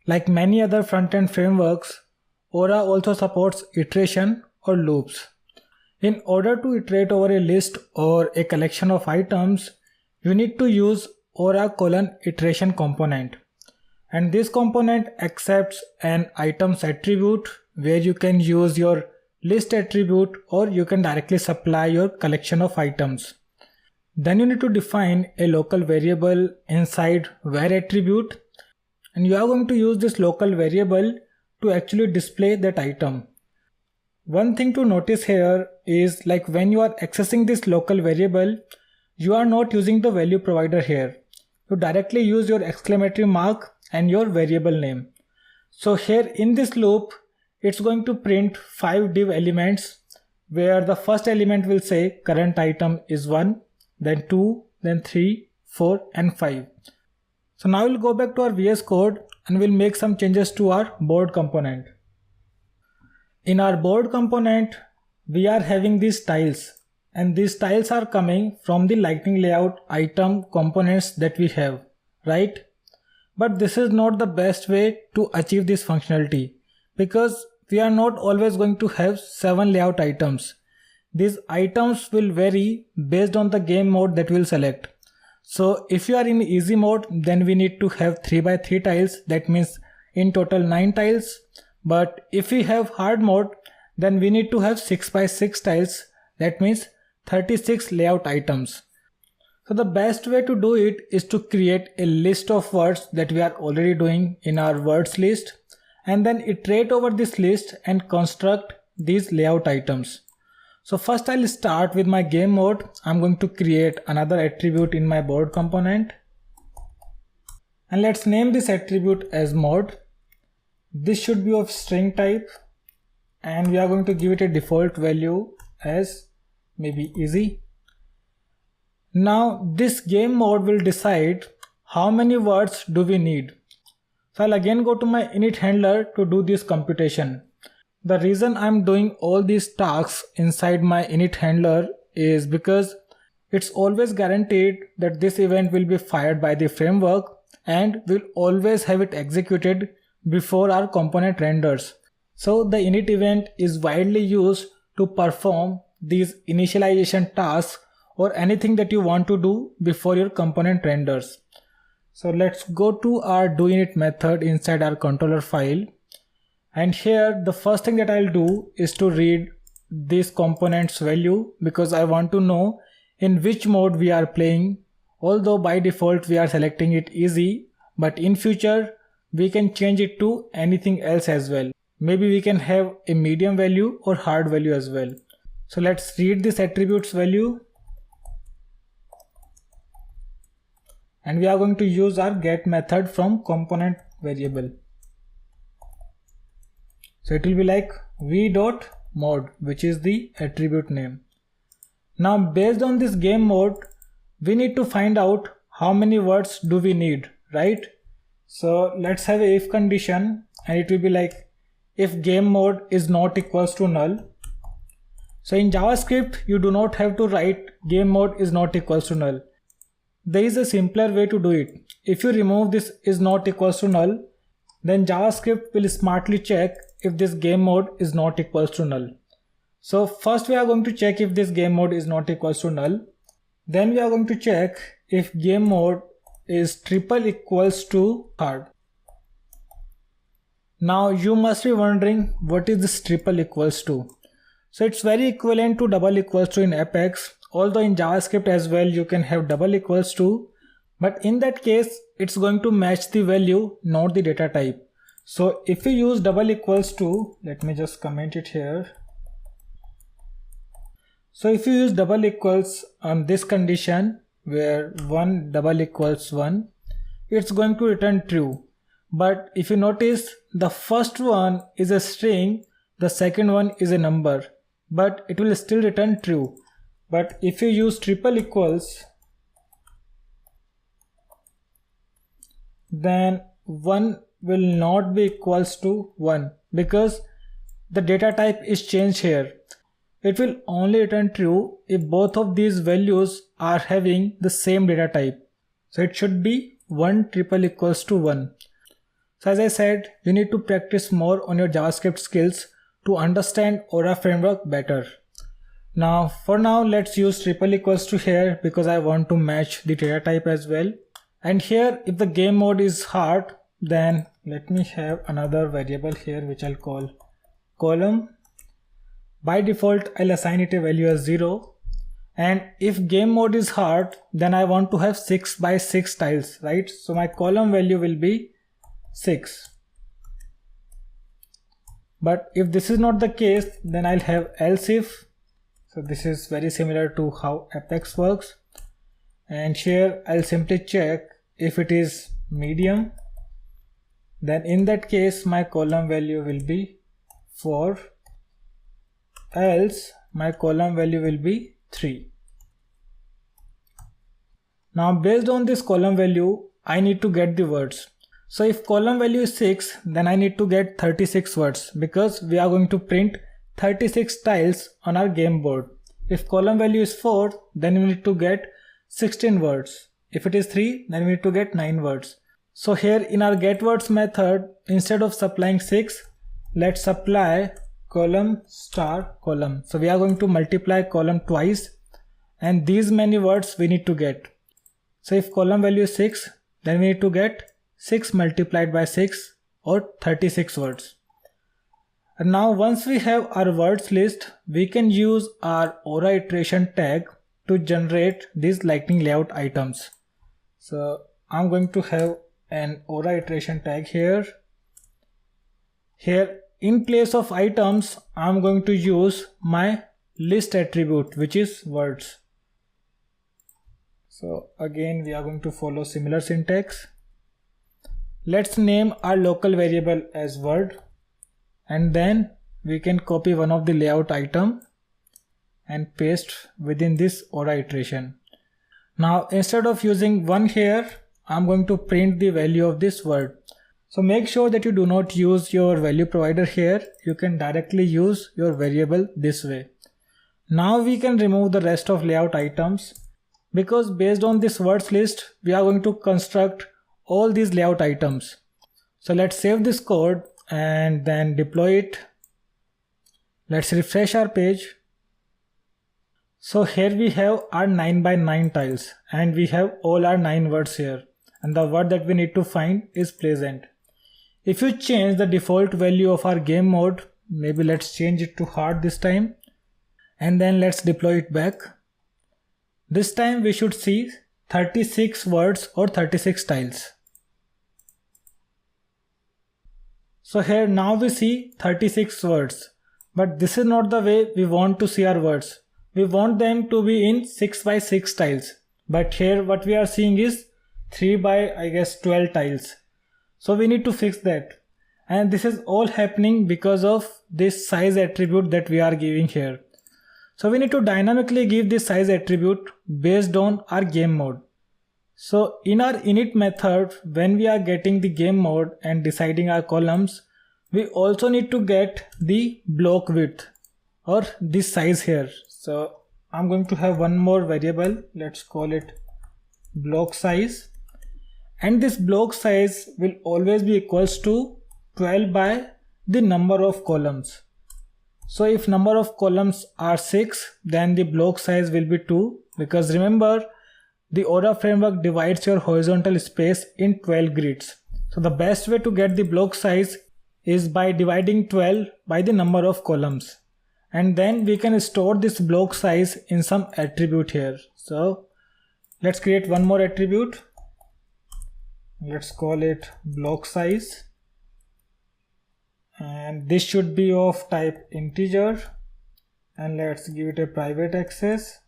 Like many other front-end frameworks, Aura also supports iteration or loops. In order to iterate over a list or a collection of items, you need to use Aura::iteration component. And this component accepts an items attribute where you can use your list attribute or you can directly supply your collection of items. Then you need to define a local variable inside where attribute, and you are going to use this local variable to actually display that item. One thing to notice here is like when you are accessing this local variable, you are not using the value provider here. You directly use your exclamatory mark and your variable name. So here in this loop, it's going to print 5 div elements where the first element will say current item is 1, then 2, then 3, 4 and 5. So now we'll go back to our VS Code and we'll make some changes to our board component. In our board component, we are having these tiles, and these tiles are coming from the Lightning Layout item components that we have, right? But this is not the best way to achieve this functionality because we are not always going to have 7 layout items. These items will vary based on the game mode that we'll select. So if you are in easy mode, then we need to have 3 by 3 tiles. That means in total 9 tiles. But if we have hard mode, then we need to have 6 by 6 tiles. That means 36 layout items. So the best way to do it is to create a list of words that we are already doing in our words list, and then iterate over this list and construct these layout items. So first I'll start with my game mode. I'm going to create another attribute in my board component. And let's name this attribute as mode. This should be of string type. And we are going to give it a default value as maybe easy. Now this game mode will decide how many words do we need. So I'll again go to my init handler to do this computation. The reason I'm doing all these tasks inside my init handler is because it's always guaranteed that this event will be fired by the framework and will always have it executed before our component renders. So the init event is widely used to perform these initialization tasks or anything that you want to do before your component renders. So let's go to our doInit method inside our controller file. And here the first thing that I'll do is to read this component's value because I want to know in which mode we are playing. Although by default we are selecting it easy, but in future we can change it to anything else as well. Maybe we can have a medium value or hard value as well. So let's read this attribute's value. And we are going to use our get method from component variable. So it will be like v.mode, which is the attribute name. Now based on this game mode, we need to find out how many words do we need, right? So let's have a if condition, and it will be like if game mode is not equals to null. So in JavaScript, you do not have to write game mode is not equals to null. There is a simpler way to do it. If you remove this is not equals to null, then JavaScript will smartly check if this game mode is not equals to null. So first we are going to check if this game mode is not equals to null. Then we are going to check if game mode is triple equals to hard. Now you must be wondering what is this triple equals to. So it's very equivalent to double equals to in Apex. Although in JavaScript as well you can have double equals to, but in that case it's going to match the value, not the data type. So if we use double equals to, let me just comment it here. So if you use double equals on this condition where 1 double equals 1, it's going to return true. But if you notice, the first one is a string, the second one is a number, but it will still return true. But if you use triple equals, then 1 will not be equals to 1 because the data type is changed here. It will only return true if both of these values are having the same data type. So it should be 1 triple equals to 1. So as I said, you need to practice more on your JavaScript skills to understand Aura framework better. Now for now let's use triple equals to here because I want to match the data type as well. And here if the game mode is hard, then let me have another variable here which I'll call column. By default I'll assign it a value as 0. And if game mode is hard, then I want to have 6 by 6 tiles, right? So my column value will be 6. But if this is not the case, then I'll have else if. So this is very similar to how Apex works. And here I'll simply check if it is medium. Then in that case, my column value will be 4. Else my column value will be 3. Now based on this column value, I need to get the words. So if column value is 6, then I need to get 36 words because we are going to print 36 tiles on our game board. If column value is 4, then we need to get 16 words. If it is 3, then we need to get 9 words. So here in our getWords method, instead of supplying 6, let's supply column star column. So we are going to multiply column twice and these many words we need to get. So if column value is 6, then we need to get 6 multiplied by 6 or 36 words. And now once we have our words list, we can use our Aura iteration tag to generate these lightning layout items. So I'm going to have an Aura iteration tag here. Here in place of items, I'm going to use my list attribute, which is words. So again, we are going to follow similar syntax. Let's name our local variable as word, and then we can copy one of the layout item and paste within this Aura iteration. Now instead of using 1 here, I'm going to print the value of this word. So make sure that you do not use your value provider here. You can directly use your variable this way. Now we can remove the rest of layout items because based on this words list, we are going to construct all these layout items. So let's save this code and then deploy it. Let's refresh our page. So here we have our 9 by 9 tiles and we have all our 9 words here, and the word that we need to find is pleasant. If you change the default value of our game mode, maybe let's change it to hard this time, and then let's deploy it back. This time we should see 36 words or 36 tiles. So here now we see 36 words, but this is not the way we want to see our words. We want them to be in 6 by 6 tiles, but here what we are seeing is 3 by 12 tiles. So we need to fix that, and this is all happening because of this size attribute that we are giving here. So we need to dynamically give this size attribute based on our game mode. So in our init method, when we are getting the game mode and deciding our columns, we also need to get the block width or this size here. So I'm going to have one more variable, let's call it block size, and this block size will always be equals to 12 by the number of columns. So if number of columns are 6, then the block size will be 2, because remember the Aura framework divides your horizontal space in 12 grids. So the best way to get the block size is by dividing 12 by the number of columns, and then we can store this block size in some attribute here. So let's create one more attribute. Let's call it block size, and this should be of type integer, and let's give it a private access,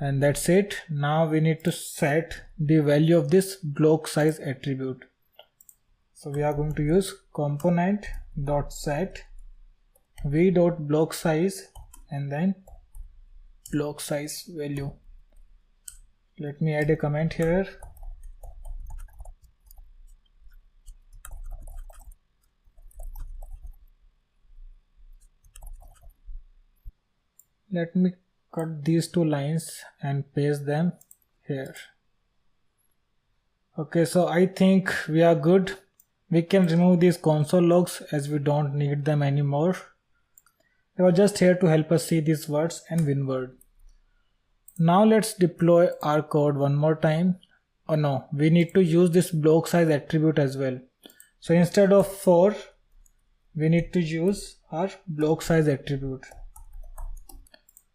and that's it. Now we need to set the value of this block size attribute. So we are going to use component.set v.block size and then block size value. Let me add a comment here. Let me cut these two lines and paste them here. Okay, so I think we are good. We can remove these console logs as we don't need them anymore. They were just here to help us see these words and WinWord. Now let's deploy our code one more time. Oh no, we need to use this block size attribute as well. So instead of 4, we need to use our block size attribute.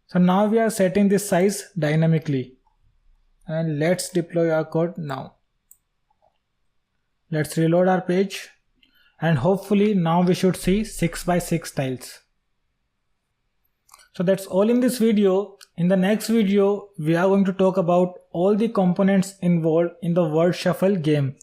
So now we are setting this size dynamically. And let's deploy our code now. Let's reload our page. And hopefully now we should see 6x6 tiles. So that's all in this video. In the next video, we are going to talk about all the components involved in the word shuffle game.